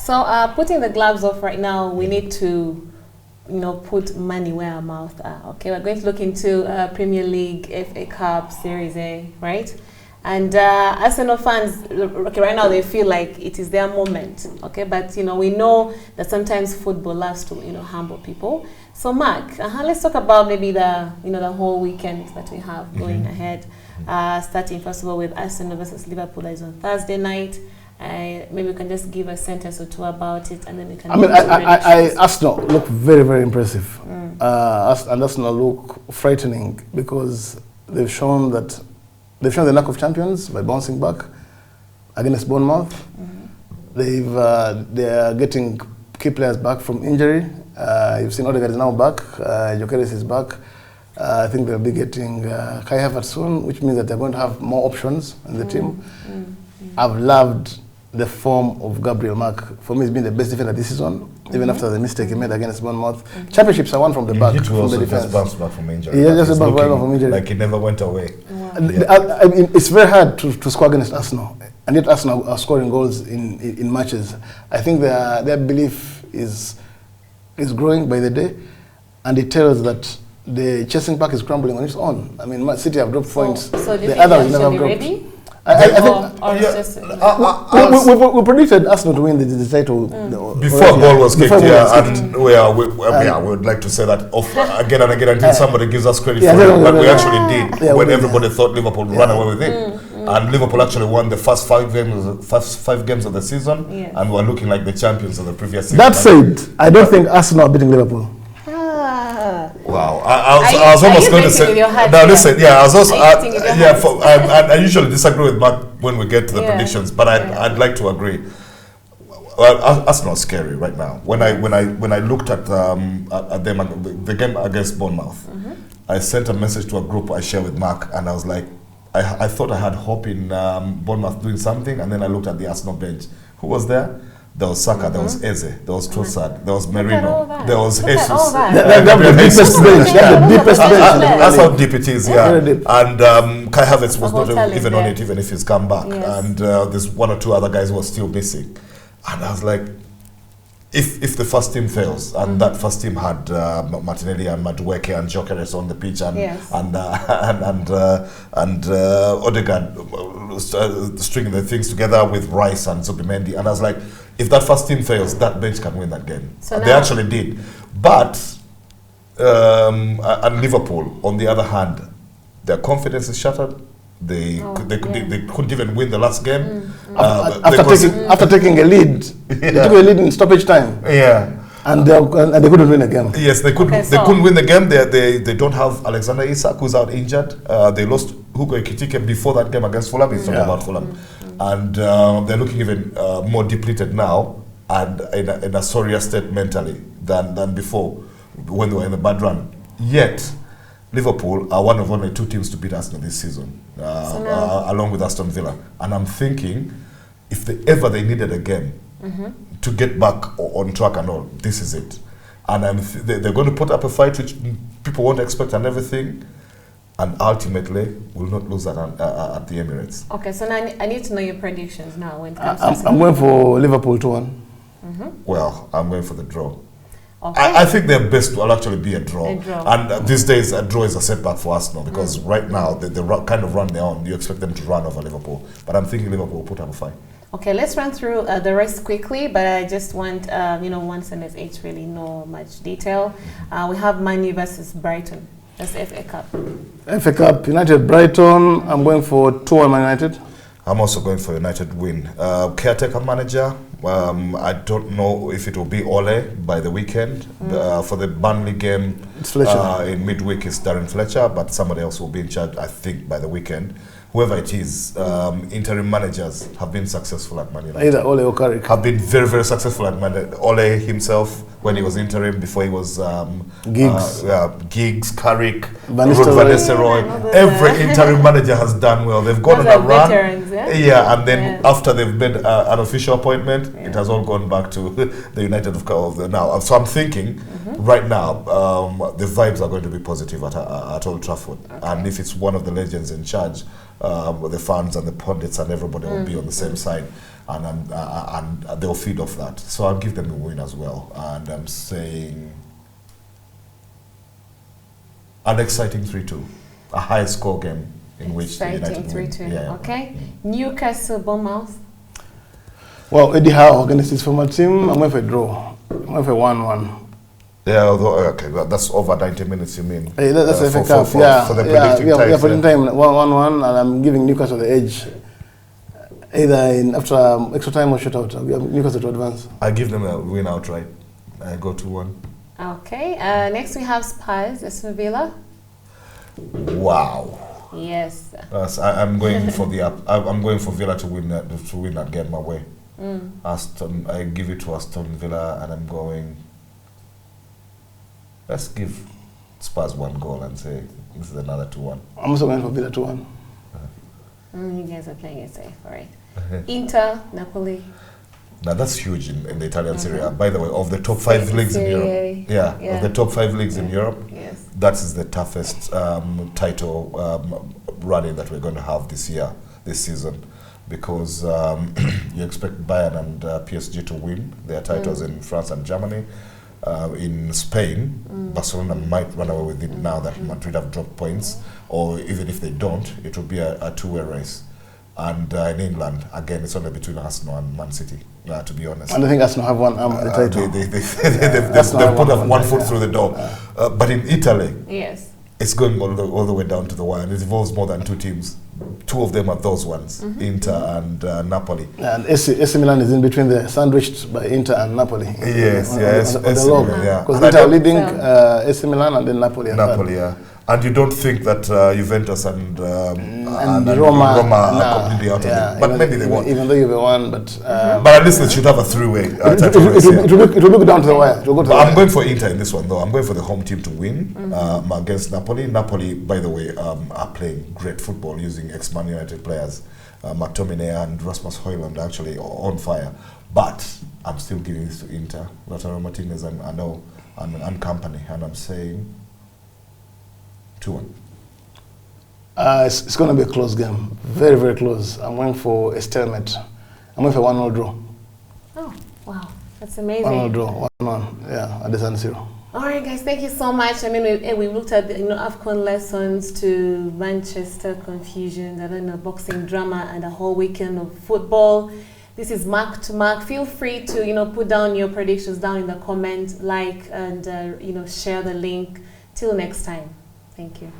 So putting the gloves off right now, we need to, put money where our mouth are. Okay, we're going to look into Premier League, FA Cup, Series A, right? And Arsenal fans, okay, right now they feel like it is their moment, okay? But, we know that sometimes football loves to, humble people. So, Mark, let's talk about maybe the whole weekend that we have going ahead. Starting, first of all, with Arsenal versus Liverpool, that is on Thursday night. Maybe we can just give a sentence or two about it, and then we can. Arsenal look very, very impressive, and Arsenal look frightening because they've shown the lack of champions by bouncing back against Bournemouth. They are getting key players back from injury. You've seen Odegaard is now back. Gyökeres is back. I think they'll be getting Kai Havertz soon, which means that they're going to have more options in the team. I've loved the form of Gabriel Mark. For me, he's been the best defender this season, even after the mistake he made against Bournemouth. Championships are won from the back, from the defense. Just bounced back from injury. Yeah, just bounced back from injury. Like he never went away. I mean, it's very hard to score against Arsenal, and yet Arsenal are scoring goals in matches. I think their belief is growing by the day, and it tells that the chasing pack is crumbling on its own. I mean, Man City have dropped points. So do you the think others they're never actually dropped. ready? We predicted Arsenal to win the title before a goal was kicked. And we would like to say that again and again until somebody gives us credit for it. But we actually did when everybody thought Liverpool would run away with it. And Liverpool actually won the first five games of the season, and were looking like the champions of the previous season. That said, I don't think Arsenal are beating Liverpool. Wow, I was almost going to say. No, listen. Yeah, I was also. I usually disagree with Mark when we get to the predictions, but I'd like to agree. Well, Arsenal's scary right now. When I looked at them, the game against Bournemouth, I sent a message to a group I share with Mark, and I was like, I thought I had hope in Bournemouth doing something, and then I looked at the Arsenal bench. Who was there? There was Saka, there was Eze, there was Trossard, there was Merino, there was Jesus. That's the deepest bench. That's the deepest bench. That's how deep it is, yeah. And Kai Havertz was not even on it, even if he's come back. And there's one or two other guys who are still missing. And I was like, if the first team fails, and that first team had Martinelli and Madueke and Gyökeres on the pitch, and Odegaard stringing the things together with Rice and Zubimendi, and I was like, if that first team fails, that bench can win that game. So they actually did. But and Liverpool, on the other hand, their confidence is shattered. They couldn't even win the last game. After taking a lead, they took a lead in stoppage time. Yeah. And they couldn't win the game. Yes, they couldn't. They couldn't win the game. They don't have Alexander Isak, who's out injured. They lost Hugo Ekitike before that game against Fulham. He's talking about Fulham, and they're looking even more depleted now and in a sorrier state mentally than before when they were in the bad run. Yet Liverpool are one of only two teams to beat Arsenal this season, along with Aston Villa. And I'm thinking, if they needed a game to get back on track and all, this is it. And they're going to put up a fight which people won't expect and everything, and ultimately will not lose at the Emirates. Okay, so now I need to know your predictions now. When it comes to I'm going for Liverpool 2-1. Well, I'm going for the draw. Okay. I think their best will actually be a draw. And these days, a draw is a setback for Arsenal because right now, the kind of run they're on, you expect them to run over Liverpool. But I'm thinking Liverpool will put up a fight. Okay, let's run through the rest quickly, but I just want, one sentence each, really no much detail. We have Man U versus Brighton. That's the FA Cup. FA Cup, United, Brighton. I'm going for 2-1 Man United. I'm also going for United win. Caretaker manager, I don't know if it will be Ole by the weekend. For the Burnley game, it's Fletcher. In midweek is Darren Fletcher, but somebody else will be in charge, I think, by the weekend. Whoever it is, interim managers have been successful at Man United. Either Ole or Carrick. Have been very, very successful at Man United. Ole himself, when he was interim, before he was Giggs, Carrick, Van Nistelrooy. Every interim manager has done well. They've gone on a run. Veterans, and then after they've made an official appointment, it has all gone back to the United of the now. So I'm thinking, right now, the vibes are going to be positive at Old Trafford. And if it's one of the legends in charge, the fans and the pundits and everybody will be on the same side, and they'll feed off that. So I'll give them a win as well, and I'm saying an exciting 3-2, a high score game in which the United win. 3-2. Yeah. Okay. Newcastle, Bournemouth. Well, Eddie Howe against his former team, I'm going for a draw. I'm going for 1-1. Yeah, although, okay, well, that's over 90 minutes, you mean? Hey, that's the FA for, Cup, for the predicting yeah, times, for the time, 1-1, and I'm giving Newcastle the edge. Either in after extra time or shootout, I'll give Newcastle to advance. I give them a win outright. I go 2-1. Okay. Next we have Spurs, Aston Villa. Wow. Yes. I'm going for I'm going for Villa to win that game away. I give it to Aston Villa, and I'm going. Let's give Spurs 1 goal and say this is another 2-1. I'm also going for Villa 2-1. You guys are playing it safe, all right. Inter, Napoli. Now that's huge in the Italian Serie A. By the way, of the top 5 leagues in Europe, of the top 5 leagues in Europe, yes, that is the toughest title running that we're going to have this season, because you expect Bayern and PSG to win their titles in France and Germany. In Spain, Barcelona might run away with it now that Madrid have dropped points, or even if they don't, it will be a two-way race. And in England, again, it's only between Arsenal and Man City, to be honest. And I think Arsenal have one arm at the title. They've put one foot through the door. But in Italy, yes, it's going all the way down to the wire. And it involves more than 2 teams. 2 of them are those ones, Inter and Napoli. And AC Milan is in between there, sandwiched by Inter and Napoli. Yes, on AC the log. Milan, yeah. Because Inter are leading AC Milan and then Napoli. Yeah. And you don't think that Juventus and Roma are completely out of it. But maybe they won't. Even though you won, but at least they should have a 3-way. It will look down to the wire. I'm going for Inter in this one, though. I'm going for the home team to win against Napoli. Napoli, by the way, are playing great football using ex-Man United players. McTominay and Rasmus Højlund are actually on fire. But I'm still giving this to Inter. Lautaro Martinez and company. And I'm saying 2-1. It's going to be a close game. Very, very close. I'm going for a stalemate. I'm going for 1-0 draw. Oh, wow. That's amazing. 1-0 draw. 1-1. Yeah, at the San Siro. All right, guys, thank you so much. I mean, we looked at AFCON lessons to Manchester confusion, boxing drama, and a whole weekend of football. This is Mark to Mark. Feel free to put down your predictions down in the comments, like, and share the link. Till next time. Thank you.